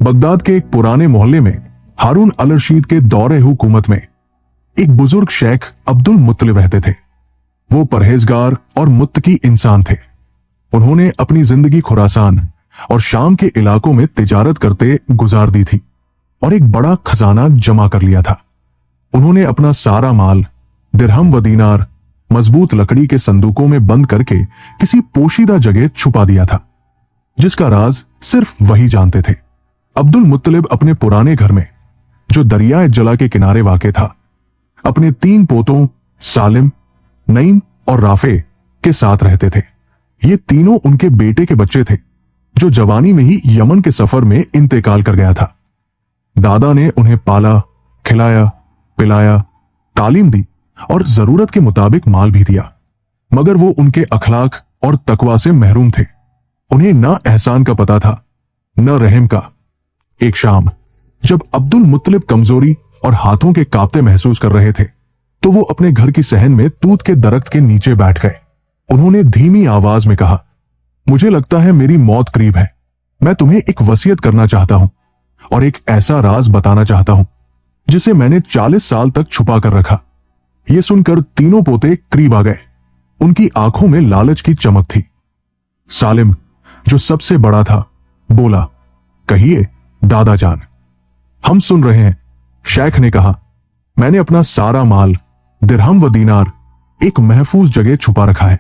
Baghdad के एक पुराने मोहल्ले में हारून अल रशीद के दौरे हुकूमत में एक बुजुर्ग शेख अब्दुल मुत्तलिब रहते थे। वो परहेजगार और मुत्तकी इंसान थे। उन्होंने अपनी जिंदगी खुरासान और शाम के इलाकों में तिजारत करते गुजार दी थी और एक बड़ा खजाना जमा कर लिया था। उन्होंने अपना सारा माल दिरहम व दीनार मजबूत लकड़ी के संदूकों में बंद करके किसी पोशीदा जगह छुपा दिया था, जिसका राज सिर्फ वही जानते थे। अब्दुल मुत्तलिब अपने पुराने घर में, जो दरिया जला के किनारे वाक़ था, अपने 3 पोतों सालिम, नईम और राफे के साथ रहते थे। ये तीनों उनके बेटे के बच्चे थे, जो जवानी में ही यमन के सफर में इंतकाल कर गया था। दादा ने उन्हें पाला, खिलाया, पिलाया, तालीम दी और जरूरत के मुताबिक माल भी दिया, मगर वो उनके अखलाक और तकवा से महरूम थे। उन्हें न एहसान का पता था, न रहम का। एक शाम जब अब्दुल मुत्तलिब कमजोरी और हाथों के कांपते महसूस कर रहे थे, तो वो अपने घर की सहन में तूत के दरख्त के नीचे बैठ गए। उन्होंने धीमी आवाज में कहा, मुझे लगता है मेरी मौत करीब है। मैं तुम्हें एक वसीयत करना चाहता हूं और एक ऐसा राज बताना चाहता हूं जिसे मैंने 40 साल तक छुपा कर रखा। यह सुनकर तीनों पोते करीब आ गए। उनकी आंखों में लालच की चमक थी। सालिम, जो सबसे बड़ा था, बोला, कहिए दादा जान। हम सुन रहे हैं, शेख ने कहा। मैंने अपना सारा माल दिरहम व दीनार एक महफूज जगह छुपा रखा है,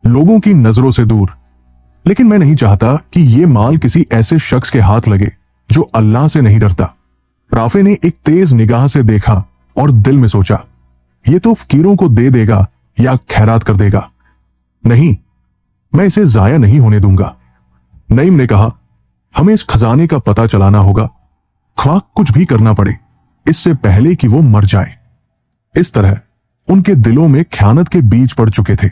लोगों की नजरों से दूर। लेकिन मैं नहीं चाहता कि यह माल किसी ऐसे शख्स के हाथ लगे जो अल्लाह से नहीं डरता। राफे ने एक तेज निगाह से देखा और दिल में सोचा, यह तो फकीरों को दे देगा या खैरात कर देगा। नहीं, मैं इसे जाया नहीं होने दूंगा। नईम ने कहा, हमें इस खजाने का पता चलाना होगा, ख्वाह कुछ भी करना पड़े, इससे पहले कि वो मर जाए। इस तरह उनके दिलों में ख्यानत के बीज पड़ चुके थे।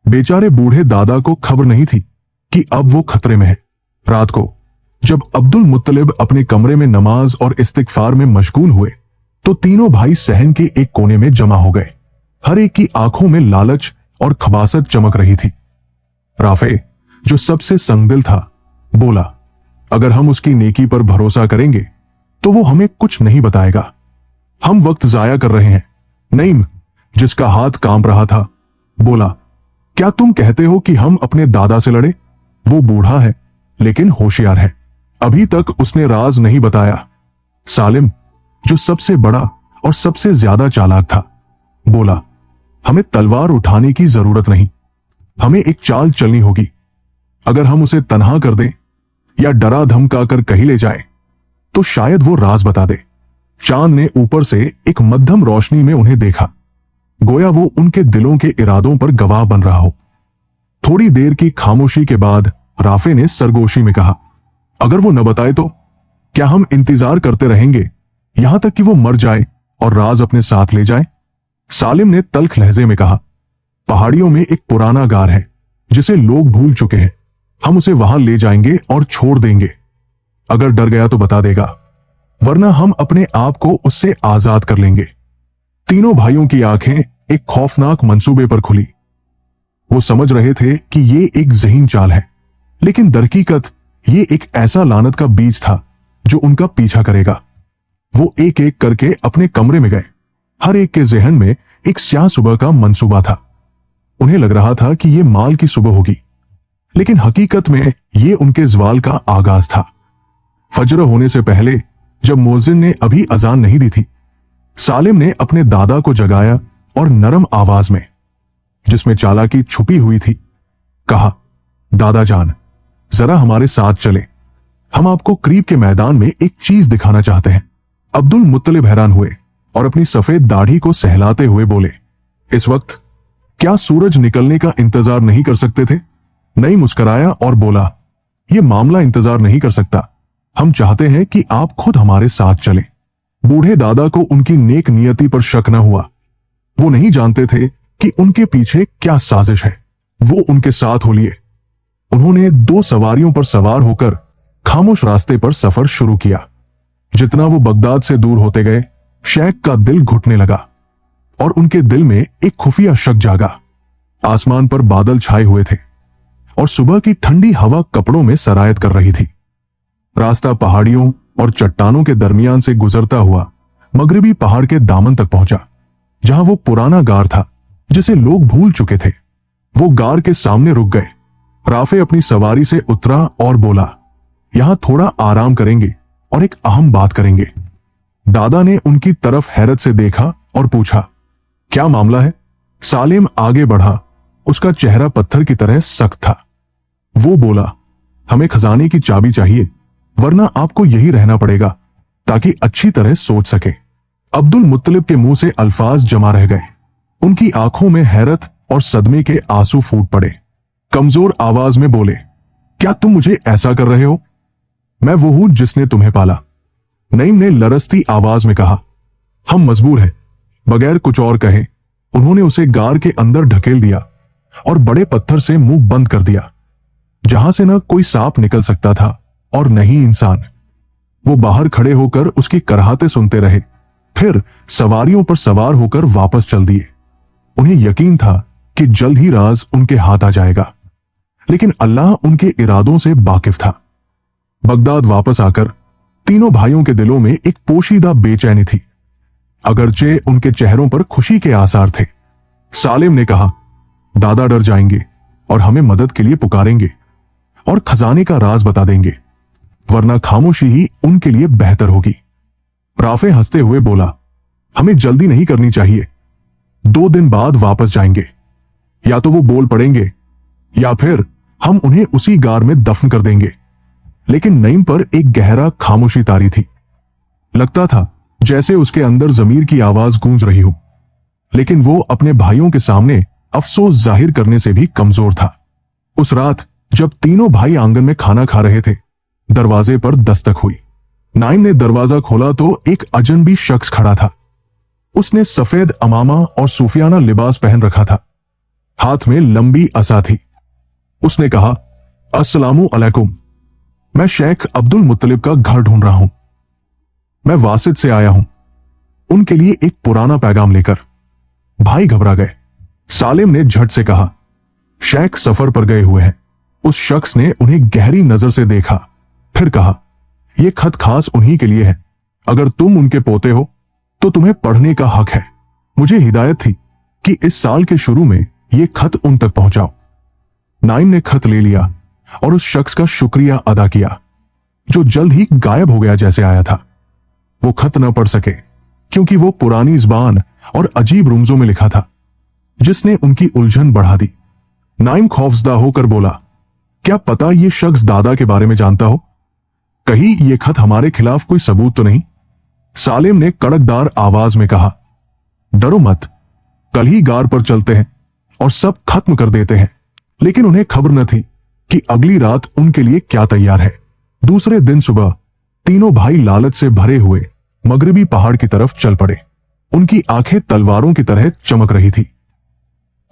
बेचारे बूढ़े दादा को खबर नहीं थी कि अब वो खतरे में है। रात को जब अब्दुल मुत्तलिब अपने कमरे में नमाज और इस्तिगफार में मशगूल हुए, तो तीनों भाई सहन के एक कोने में जमा हो गए। हर एक की आंखों में लालच और खबासत चमक रही थी। राफे, जो सबसे संगदिल था, बोला, अगर हम उसकी नेकी पर भरोसा करेंगे तो वो हमें कुछ नहीं बताएगा। हम वक्त जाया कर रहे हैं। नईम, जिसका हाथ कांप रहा था, बोला, क्या तुम कहते हो कि हम अपने दादा से लड़े? वो बूढ़ा है लेकिन होशियार है, अभी तक उसने राज नहीं बताया। सालिम, जो सबसे बड़ा और सबसे ज्यादा चालाक था, बोला, हमें तलवार उठाने की जरूरत नहीं, हमें एक चाल चलनी होगी। अगर हम उसे तन्हा कर दें या डरा धमका कर कहीं ले जाएं, तो शायद वो राज बता दे। चांद ने ऊपर से एक मध्यम रोशनी में उन्हें देखा, गोया वो उनके दिलों के इरादों पर गवाह बन रहा हो। थोड़ी देर की खामोशी के बाद राफे ने सरगोशी में कहा, अगर वो न बताए तो क्या हम इंतजार करते रहेंगे यहां तक कि वो मर जाए और राज अपने साथ ले जाए? सालिम ने तल्ख लहजे में कहा, पहाड़ियों में एक पुराना गार है जिसे लोग भूल चुके हैं। हम उसे वहां ले जाएंगे और छोड़ देंगे। अगर डर गया तो बता देगा, वरना हम अपने आप को उससे आजाद कर लेंगे। तीनों भाइयों की आंखें एक खौफनाक मंसूबे पर खुली। वो समझ रहे थे कि ये एक ज़हीन चाल है, लेकिन दरहकीकत ये एक ऐसा लानत का बीज था जो उनका पीछा करेगा। वो एक एक करके अपने कमरे में गए। हर एक के जहन में एक स्याह सुबह का मंसूबा था। उन्हें लग रहा था कि ये माल की सुबह होगी, लेकिन हकीकत में ये उनके ज़वाल का आगाज था। फजर होने से पहले, जब मुअज्जिन ने अभी अजान नहीं दी थी, सालिम ने अपने दादा को जगाया और नरम आवाज में, जिसमें चालाकी छुपी हुई थी, कहा, दादा जान, जरा हमारे साथ चले। हम आपको करीब के मैदान में एक चीज दिखाना चाहते हैं। अब्दुल मुत्तलिब हैरान हुए और अपनी सफेद दाढ़ी को सहलाते हुए बोले, इस वक्त क्या सूरज निकलने का इंतजार नहीं कर सकते थे? नई मुस्कुराया और बोला, यह मामला इंतजार नहीं कर सकता। हम चाहते हैं कि आप खुद हमारे साथ चलें। बूढ़े दादा को उनकी नेक नियति पर शक न हुआ। वो नहीं जानते थे कि उनके पीछे क्या साजिश है। वो उनके साथ हो लिए। उन्होंने 2 सवारियों पर सवार होकर खामोश रास्ते पर सफर शुरू किया। जितना वो बगदाद से दूर होते गए, शेख का दिल घुटने लगा और उनके दिल में एक खुफिया शक जागा। आसमान पर बादल छाए हुए थे और सुबह की ठंडी हवा कपड़ों में सरायत कर रही थी। रास्ता पहाड़ियों और चट्टानों के दरमियान से गुजरता हुआ मगरिबी पहाड़ के दामन तक पहुंचा, जहां वो पुराना गार था जिसे लोग भूल चुके थे। वो गार के सामने रुक गए। राफे अपनी सवारी से उतरा और बोला, यहां थोड़ा आराम करेंगे और एक अहम बात करेंगे। दादा ने उनकी तरफ हैरत से देखा और पूछा, क्या मामला है? सालेम आगे बढ़ा। उसका चेहरा पत्थर की तरह सख्त था। वो बोला, हमें खजाने की चाबी चाहिए, वरना आपको यही रहना पड़ेगा ताकि अच्छी तरह सोच सके। अब्दुल मुत्तलिब के मुंह से अल्फाज जमा रह गए। उनकी आंखों में हैरत और सदमे के आंसू फूट पड़े। कमजोर आवाज में बोले, क्या तुम मुझे ऐसा कर रहे हो? मैं वो हूं जिसने तुम्हें पाला। नईम ने लरसती आवाज में कहा। हम मजबूर हैं। बगैर कुछ और कहे उन्होंने उसे गार के अंदर ढकेल दिया और बड़े पत्थर से मुंह बंद कर दिया, जहां से न कोई सांप निकल सकता था और न ही इंसान। वो बाहर खड़े होकर उसकी कराहते सुनते रहे, फिर सवारियों पर सवार होकर वापस चल दिए। उन्हें यकीन था कि जल्द ही राज उनके हाथ आ जाएगा, लेकिन अल्लाह उनके इरादों से वाकिफ था। बगदाद वापस आकर तीनों भाइयों के दिलों में एक पोशीदा बेचैनी थी, अगरचे उनके चेहरों पर खुशी के आसार थे। सालिम ने कहा, दादा डर जाएंगे और हमें मदद के लिए पुकारेंगे और खजाने का राज बता देंगे, वरना खामोशी ही उनके लिए बेहतर होगी। राफे हंसते हुए बोला, हमें जल्दी नहीं करनी चाहिए। 2 दिन बाद वापस जाएंगे। या तो वो बोल पड़ेंगे या फिर हम उन्हें उसी गार में दफन कर देंगे। लेकिन नईम पर एक गहरा खामोशी तारी थी। लगता था जैसे उसके अंदर जमीर की आवाज गूंज रही हो, लेकिन वो अपने भाइयों के सामने अफसोस जाहिर करने से भी कमजोर था। उस रात जब तीनों भाई आंगन में खाना खा रहे थे, दरवाजे पर दस्तक हुई। नाइम ने दरवाजा खोला तो एक अजनबी शख्स खड़ा था। उसने सफेद अमामा और सूफियाना लिबास पहन रखा था। हाथ में लंबी असा थी। उसने कहा, अस्सलामु अलैकुम। मैं शेख अब्दुल मुत्तलिब का घर ढूंढ रहा हूं। मैं वासिद से आया हूं, उनके लिए एक पुराना पैगाम लेकर। भाई घबरा गए। सालिम ने झट से कहा, शेख सफर पर गए हुए हैं। उस शख्स ने उन्हें गहरी नजर से देखा, फिर कहा, यह खत खास उन्हीं के लिए है। अगर तुम उनके पोते हो तो तुम्हें पढ़ने का हक है। मुझे हिदायत थी कि इस साल के शुरू में यह खत उन तक पहुंचाओ। नाइम ने खत ले लिया और उस शख्स का शुक्रिया अदा किया, जो जल्द ही गायब हो गया जैसे आया था। वो खत न पढ़ सके क्योंकि वो पुरानी जुबान और अजीब रुमजों में लिखा था, जिसने उनकी उलझन बढ़ा दी। नाइम खौफजदा होकर बोला, क्या पता ये शख्स दादा के बारे में जानता हो? कहीं ये खत हमारे खिलाफ कोई सबूत तो नहीं? सालिम ने कड़कदार आवाज में कहा, डरो मत, कल ही गार पर चलते हैं और सब खत्म कर देते हैं। लेकिन उन्हें खबर न थी कि अगली रात उनके लिए क्या तैयार है। दूसरे दिन सुबह तीनों भाई लालच से भरे हुए मगरिबी पहाड़ की तरफ चल पड़े। उनकी आंखें तलवारों की तरह चमक रही थी।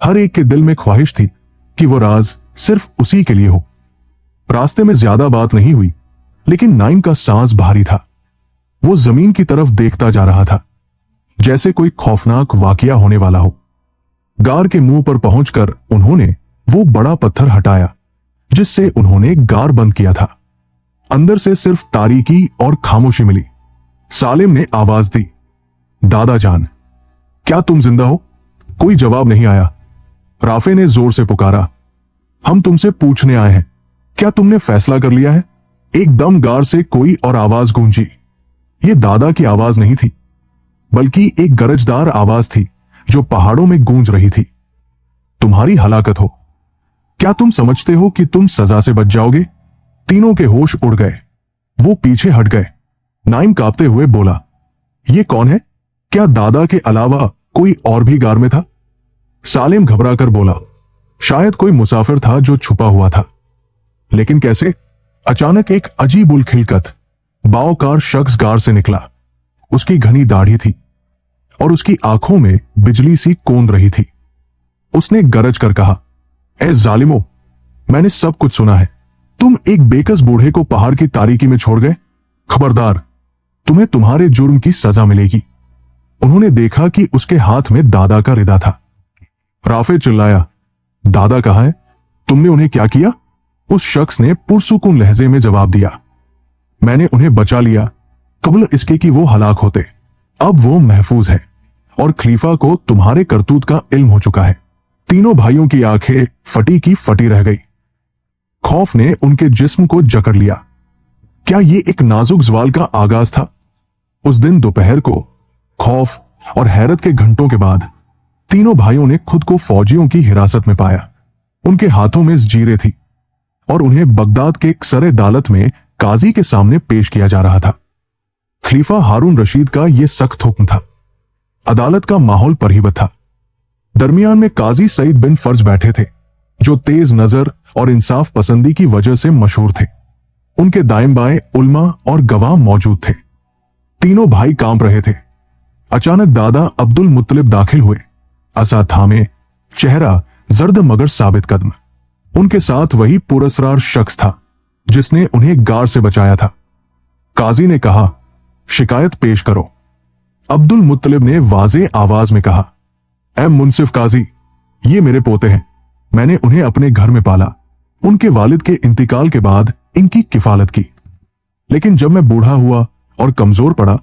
हर एक के दिल में ख्वाहिश थी कि वो राज सिर्फ उसी के लिए हो। रास्ते में ज्यादा बात नहीं हुई, लेकिन नाइम का सांस भारी था। वो जमीन की तरफ देखता जा रहा था, जैसे कोई खौफनाक वाकया होने वाला हो। गार के मुंह पर पहुंचकर उन्होंने वो बड़ा पत्थर हटाया जिससे उन्होंने गार बंद किया था। अंदर से सिर्फ तारीकी और खामोशी मिली। सालिम ने आवाज दी, दादा जान, क्या तुम जिंदा हो? कोई जवाब नहीं आया। राफे ने जोर से पुकारा, हम तुमसे पूछने आए हैं, क्या तुमने फैसला कर लिया है? एकदम गार से कोई और आवाज गूंजी। यह दादा की आवाज नहीं थी, बल्कि एक गरजदार आवाज थी जो पहाड़ों में गूंज रही थी। तुम्हारी हलाकत हो। क्या तुम समझते हो कि तुम सजा से बच जाओगे? तीनों के होश उड़ गए। वो पीछे हट गए। नाइम कांपते हुए बोला, ये कौन है? क्या दादा के अलावा कोई और भी गार में था? सालिम घबराकर बोला, शायद कोई मुसाफिर था जो छुपा हुआ था। लेकिन कैसे? अचानक एक अजीब उल खिलकत बाओकार शख्स गार से निकला। उसकी घनी दाढ़ी थी और उसकी आंखों में बिजली सी कौंध रही थी। उसने गरज कर कहा, ए जालिमो, मैंने सब कुछ सुना है। तुम एक बेकस बूढ़े को पहाड़ की तारीकी में छोड़ गए। खबरदार, तुम्हें तुम्हारे जुर्म की सजा मिलेगी। उन्होंने देखा कि उसके हाथ में दादा का रिदा था। राफे चिल्लाया, दादा कहाँ है? तुमने उन्हें क्या किया? उस शख्स ने पुरसुकून लहजे में जवाब दिया, मैंने उन्हें बचा लिया कबल इसके कि वो हलाक होते। अब वो महफूज है और खलीफा को तुम्हारे करतूत का इल्म हो चुका है। तीनों भाइयों की आंखें फटी की फटी रह गई। खौफ ने उनके जिस्म को जकड़ लिया। क्या ये एक नाजुक जवाल का आगाज था? उस दिन दोपहर को खौफ और हैरत के घंटों के बाद तीनों भाइयों ने खुद को फौजियों की हिरासत में पाया। उनके हाथों में जंजीरें थी और उन्हें बगदाद के एक सरे अदालत में काजी के सामने पेश किया जा रहा था। खलीफा हारून रशीद का यह सख्त हुक्म था। अदालत का माहौल परहिबत था। दरमियान में काजी सईद बिन फर्ज बैठे थे, जो तेज नजर और इंसाफ पसंदी की वजह से मशहूर थे। उनके दाएं बाएं उल्मा और गवाह मौजूद थे। तीनों भाई कांप रहे थे। अचानक दादा अब्दुल मुत्तलिब दाखिल हुए, असा थामे, चेहरा जर्द मगर साबित कदम। उनके साथ वही पुरस्कार शख्स था जिसने उन्हें गार से बचाया था। काजी ने कहा, शिकायत पेश करो। अब्दुल मुत्तलिब ने वाज़े आवाज में कहा, ऐ मुंसिफ काजी, ये मेरे पोते हैं। मैंने उन्हें अपने घर में पाला। उनके वालिद के इंतकाल के बाद इनकी किफालत की, लेकिन जब मैं बूढ़ा हुआ और कमजोर पड़ा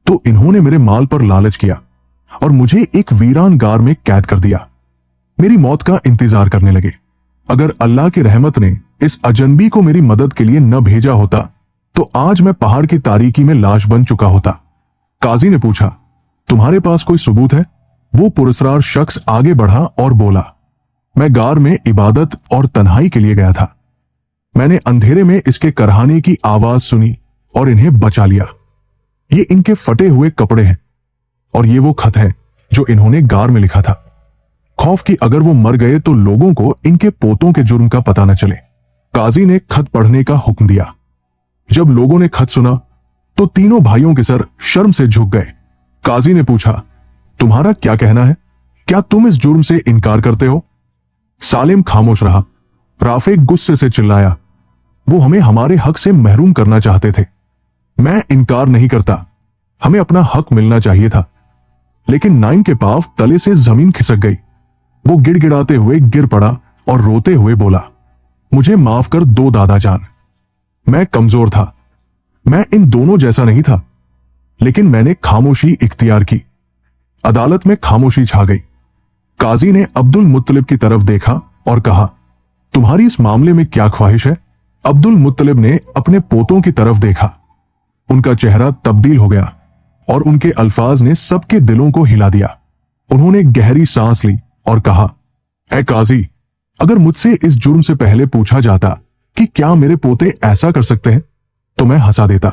तो इन्होंने मेरे माल पर लालच किया और मुझे एक वीरान गार में कैद कर दिया। मेरी मौत का इंतजार करने लगे। अगर अल्लाह की रहमत ने इस अजनबी को मेरी मदद के लिए न भेजा होता तो आज मैं पहाड़ की तारीकी में लाश बन चुका होता। काजी ने पूछा, तुम्हारे पास कोई सबूत है? वो पुरस्कार शख्स आगे बढ़ा और बोला, मैं गार में इबादत और तन्हाई के लिए गया था। मैंने अंधेरे में इसके करहाने की आवाज सुनी और इन्हें बचा लिया। ये इनके फटे हुए कपड़े हैं और ये वो खत है जो इन्होंने गार में लिखा था। खौफ कि अगर वो मर गए तो लोगों को इनके पोतों के जुर्म का पता न चले। काजी ने खत पढ़ने का हुक्म दिया। जब लोगों ने खत सुना तो तीनों भाइयों के सर शर्म से झुक गए। काजी ने पूछा, तुम्हारा क्या कहना है? क्या तुम इस जुर्म से इनकार करते हो? सालिम खामोश रहा। राफे गुस्से से चिल्लाया, वो हमें हमारे हक से महरूम करना चाहते थे। मैं इनकार नहीं करता, हमें अपना हक मिलना चाहिए था। लेकिन नाइम के पांव तले से जमीन खिसक गई। वो गिड़गिड़ाते हुए गिर पड़ा और रोते हुए बोला, मुझे माफ कर दो दादा जान। मैं कमजोर था, मैं इन दोनों जैसा नहीं था, लेकिन मैंने खामोशी इख्तियार की। अदालत में खामोशी छा गई। काजी ने अब्दुल मुत्तलिब की तरफ देखा और कहा, तुम्हारी इस मामले में क्या ख्वाहिश है? अब्दुल मुत्तलिब ने अपने पोतों की तरफ देखा। उनका चेहरा तब्दील हो गया और उनके अल्फाज ने सबके दिलों को हिला दिया। उन्होंने गहरी सांस ली और कहा, ऐ काजी, अगर मुझसे इस जुर्म से पहले पूछा जाता कि क्या मेरे पोते ऐसा कर सकते हैं तो मैं हंसा देता,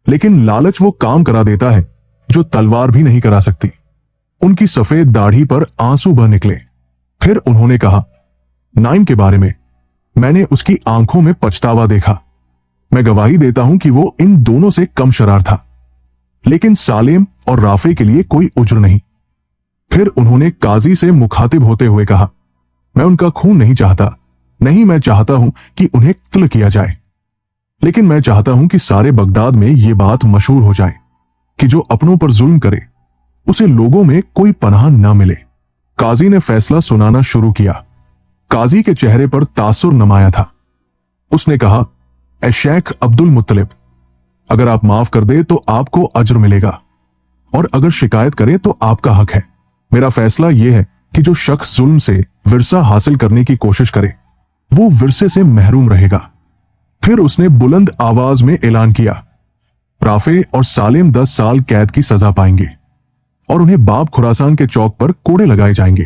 लेकिन लालच वो काम करा देता है जो तलवार भी नहीं करा सकती। उनकी सफेद दाढ़ी पर आंसू बह निकले। फिर उन्होंने कहा, नाइम के बारे में मैंने उसकी आंखों में पछतावा देखा। मैं गवाही देता हूं कि वो इन दोनों से कम शरार था, लेकिन सालेम और राफे के लिए कोई उज्र नहीं। फिर उन्होंने काजी से मुखातिब होते हुए कहा, मैं उनका खून नहीं चाहता, नहीं मैं चाहता हूं कि उन्हें कत्ल किया जाए, लेकिन मैं चाहता हूं कि सारे बगदाद में यह बात मशहूर हो जाए कि जो अपनों पर जुल्म करे उसे लोगों में कोई पनाह न मिले। काजी ने फैसला सुनाना शुरू किया। काजी के चेहरे पर तासुर नमाया था। उसने कहा, ए शेख अब्दुल मुत्तलिब, अगर आप माफ कर दे तो आपको अज्र मिलेगा और अगर शिकायत करे तो आपका हक है। मेरा फैसला यह है कि जो शख्स जुल्म से विरसा हासिल करने की कोशिश करे वो विरसे से महरूम रहेगा। फिर उसने बुलंद आवाज में ऐलान किया, राफे और सालिम 10 साल कैद की सजा पाएंगे और उन्हें बाब खुरासान के चौक पर कोड़े लगाए जाएंगे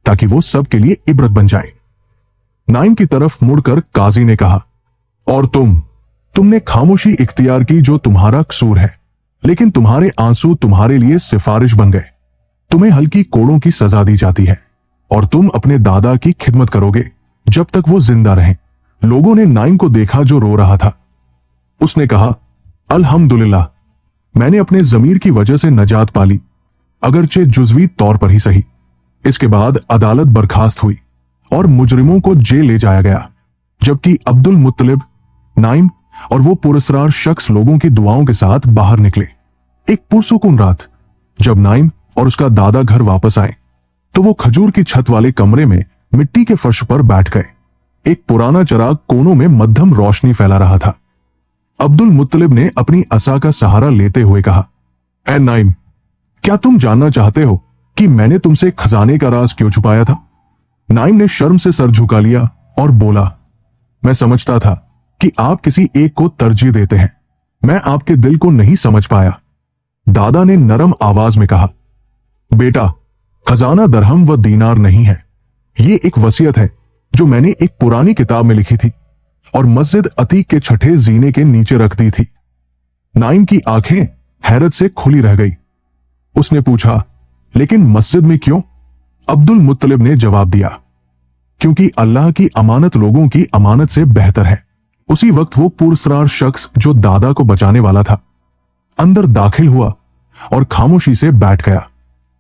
ताकि वो सबके लिए इबरत बन जाए। नाइम की तरफ मुड़कर काजी ने कहा, और तुमने खामोशी इख्तियार की जो तुम्हारा कसूर है, लेकिन तुम्हारे आंसू तुम्हारे लिए सिफारिश बन गए। तुम्हें हल्की कोड़ों की सजा दी जाती है और तुम अपने दादा की खिदमत करोगे जब तक वो जिंदा रहें। लोगों ने नाइम को देखा जो रो रहा था। उसने कहा, अल्हम्दुलिल्लाह, मैंने अपने जमीर की वजह से नजात पाली, अगरचे जुज़वी तौर पर ही सही। इसके बाद अदालत बर्खास्त हुई और मुजरिमों को जेल ले जाया गया, जबकि अब्दुल मुत्तलिब, नाइम और वो पुरस्कार शख्स लोगों की दुआओं के साथ बाहर निकले। एक पुरसुकून रात जब नाइम और उसका दादा घर वापस आए तो वो खजूर की छत वाले कमरे में मिट्टी के फर्श पर बैठ गए। एक पुराना चिराग कोनों में मध्यम रोशनी फैला रहा था। अब्दुल मुत्तलिब ने अपनी असा का सहारा लेते हुए कहा, ए नाइम, क्या तुम जानना चाहते हो कि मैंने तुमसे खजाने का राज क्यों छुपाया था? नाइम ने शर्म से सर झुका लिया और बोला, मैं समझता था कि आप किसी एक को तरजीह देते हैं। मैं आपके दिल को नहीं समझ पाया। दादा ने नरम आवाज में कहा, बेटा, खजाना दरहम व दीनार नहीं है। ये एक वसीयत है जो मैंने एक पुरानी किताब में लिखी थी और मस्जिद अतीक के छठे जीने के नीचे रख दी थी। नाइम की आंखें हैरत से खुली रह गई। उसने पूछा, लेकिन मस्जिद में क्यों? अब्दुल मुत्तलिब ने जवाब दिया, क्योंकि अल्लाह की अमानत लोगों की अमानत से बेहतर है। उसी वक्त वो पुरस्रार शख्स जो दादा को बचाने वाला था अंदर दाखिल हुआ और खामोशी से बैठ गया।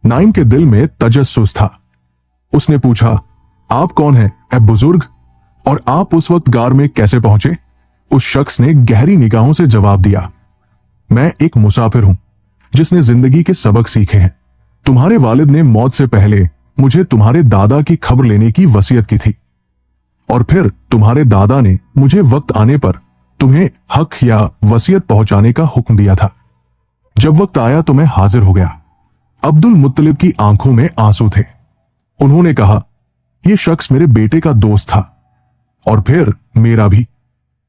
नाइम के दिल में तजस्सुस था। उसने पूछा, आप कौन हैं ए बुजुर्ग, और आप उस वक्त गार में कैसे पहुंचे? उस शख्स ने गहरी निगाहों से जवाब दिया, मैं एक मुसाफिर हूं जिसने जिंदगी के सबक सीखे हैं। तुम्हारे वालिद ने मौत से पहले मुझे तुम्हारे दादा की खबर लेने की वसीयत की थी और फिर तुम्हारे दादा ने मुझे वक्त आने पर तुम्हें हक या वसीयत पहुंचाने का हुक्म दिया था। जब वक्त आया तो मैं हाजिर हो गया। अब्दुल मुत्तलिब की आंखों में आंसू थे। उन्होंने कहा, यह शख्स मेरे बेटे का दोस्त था और फिर मेरा भी।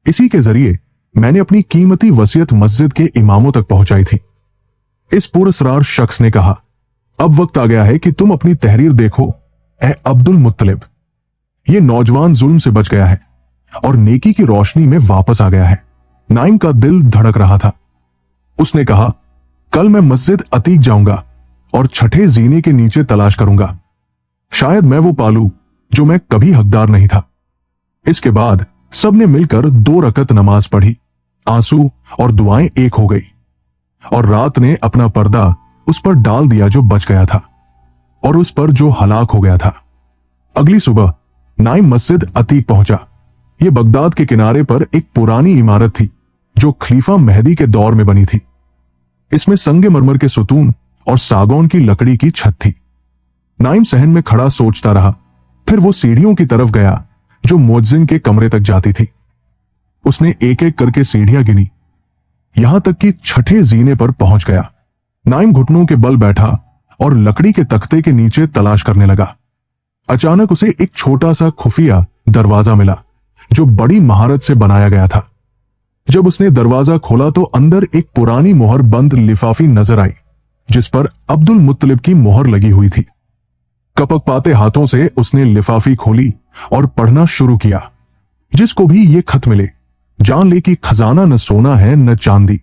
इसी के जरिए मैंने अपनी कीमती वसीयत मस्जिद के इमामों तक पहुंचाई थी। इस पुरस्रार शख्स ने कहा, अब वक्त आ गया है कि तुम अपनी तहरीर देखो ए अब्दुल मुत्तलिब। यह नौजवान जुल्म से बच गया है और नेकी की रोशनी में वापस आ गया है। नाइम का दिल धड़क रहा था। उसने कहा, कल मैं मस्जिद अतीक जाऊंगा और छठे जीने के नीचे तलाश करूंगा। शायद मैं वो पालू जो मैं कभी हकदार नहीं था। इसके बाद सबने मिलकर 2 रकत नमाज पढ़ी। आंसू और दुआएं एक हो गई और रात ने अपना पर्दा उस पर डाल दिया जो बच गया था और उस पर जो हलाक हो गया था। अगली सुबह नाइम मस्जिद अतीक पहुंचा। यह बगदाद के किनारे पर एक पुरानी इमारत थी जो खलीफा मेहदी के दौर में बनी थी। इसमें संगमरमर के सुतून और सागौन की लकड़ी की छत थी। नाइम सहन में खड़ा सोचता रहा। फिर वो सीढ़ियों की तरफ गया जो मुअज्जिन के कमरे तक जाती थी। उसने एक एक करके सीढ़ियां गिनी, यहां तक कि छठे जीने पर पहुंच गया। नाइम घुटनों के बल बैठा और लकड़ी के तख्ते के नीचे तलाश करने लगा। अचानक उसे एक छोटा सा खुफिया दरवाजा मिला जो बड़ी महारत से बनाया गया था। जब उसने दरवाजा खोला तो अंदर एक पुरानी मोहर बंद लिफाफी नजर आई जिस पर अब्दुल मुत्तलिब की मोहर लगी हुई थी। कपक पाते हाथों से उसने लिफाफी खोली और पढ़ना शुरू किया। जिसको भी ये खत मिले जान ले कि खजाना न सोना है न चांदी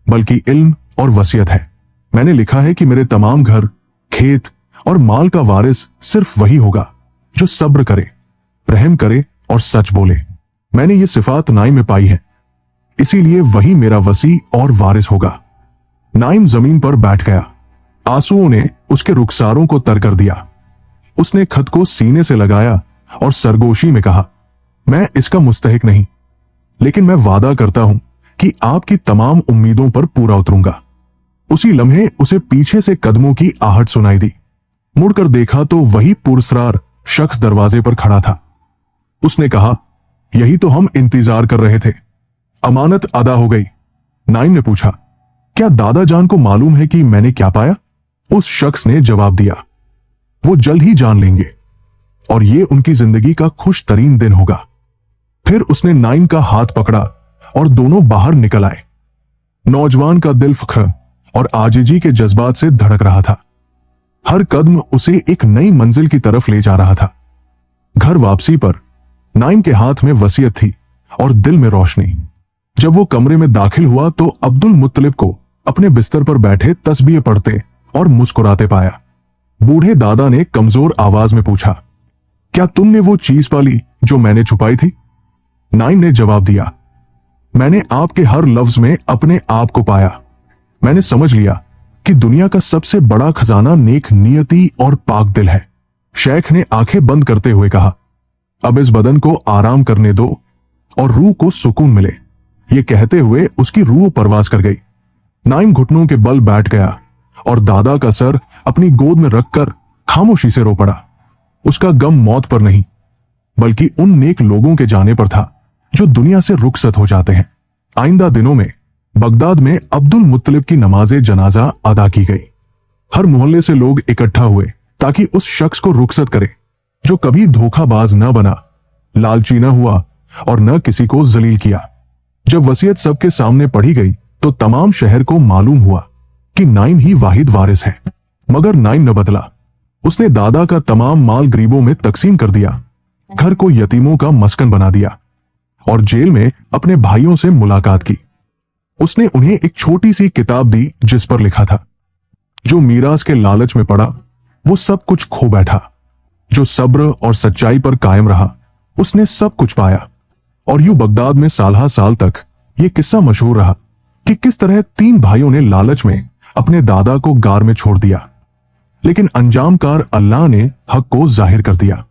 बल्कि इल्म और वसीयत है। मैंने लिखा है कि मेरे तमाम घर, खेत और माल का वारिस सिर्फ वही होगा जो सब्र करे, रहम करे और सच बोले। मैंने ये सिफात नाइम में पाई है, इसीलिए वही मेरा वसी और वारिस होगा। नाइम जमीन पर बैठ गया। आंसुओं ने उसके रुखसारों को तर कर दिया। उसने खत को सीने से लगाया और सरगोशी में कहा, मैं इसका मुस्तहिक नहीं, लेकिन मैं वादा करता हूं कि आपकी तमाम उम्मीदों पर पूरा उतरूंगा। उसी लम्हे उसे पीछे से कदमों की आहट सुनाई दी। मुड़कर देखा तो वही पुरस्रार शख्स दरवाजे पर खड़ा था। उसने कहा, यही तो हम इंतजार कर रहे थे। अमानत अदा हो गई। नाइम ने पूछा, क्या दादा जान को मालूम है कि मैंने क्या पाया? उस शख्स ने जवाब दिया, वो जल्द ही जान लेंगे और ये उनकी जिंदगी का खुश तरीन दिन होगा। फिर उसने नाइम का हाथ पकड़ा और दोनों बाहर निकल आए। नौजवान का दिल फख्र और आजिजी के जज्बात से धड़क रहा था। हर कदम उसे एक नई मंजिल की तरफ ले जा रहा था। घर वापसी पर नाइम के हाथ में वसीयत थी और दिल में रोशनी। जब वो कमरे में दाखिल हुआ तो अब्दुल मुत्तलिब को अपने बिस्तर पर बैठे तस्बीह पढ़ते और मुस्कुराते पाया। बूढ़े दादा ने कमजोर आवाज में पूछा, क्या तुमने वो चीज पाली जो मैंने छुपाई थी? नाइम ने जवाब दिया, मैंने आपके हर लफ्ज में अपने आप को पाया। मैंने समझ लिया कि दुनिया का सबसे बड़ा खजाना नेक नियति और पाक दिल है। शेख ने आंखें बंद करते हुए कहा, अब इस बदन को आराम करने दो और रूह को सुकून मिले। ये कहते हुए उसकी रूह परवाज कर गई। नाइम घुटनों के बल बैठ गया और दादा का सर अपनी गोद में रखकर खामोशी से रो पड़ा। उसका गम मौत पर नहीं बल्कि उन नेक लोगों के जाने पर था जो दुनिया से रुखसत हो जाते हैं। आइंदा दिनों में बगदाद में अब्दुल मुत्तलिब की नमाजे जनाजा अदा की गई। हर मोहल्ले से लोग इकट्ठा हुए ताकि उस शख्स को रुखसत करे जो कभी धोखाबाज न बना, लालची न हुआ और न किसी को जलील किया। जब वसीयत सबके सामने पढ़ी गई तो तमाम शहर को मालूम हुआ कि नाइम ही वाहिद वारिस है। मगर नाइम न बदला। उसने दादा का तमाम माल गरीबों में तकसीम कर दिया, घर को यतीमों का मस्कन बना दिया और जेल में अपने भाइयों से मुलाकात की। उसने उन्हें एक छोटी सी किताब दी जिस पर लिखा था, जो मीरास के लालच में पड़ा वो सब कुछ खो बैठा, जो सब्र और सच्चाई पर कायम रहा उसने सब कुछ पाया। और यूं बगदाद में साल साल तक ये किस्सा मशहूर रहा कि किस तरह 3 भाइयों ने लालच में अपने दादा को गार में छोड़ दिया, लेकिन अंजामकार अल्लाह ने हक को जाहिर कर दिया,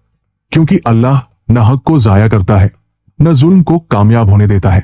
क्योंकि अल्लाह न हक को जाया करता है न जुल्म को कामयाब होने देता है।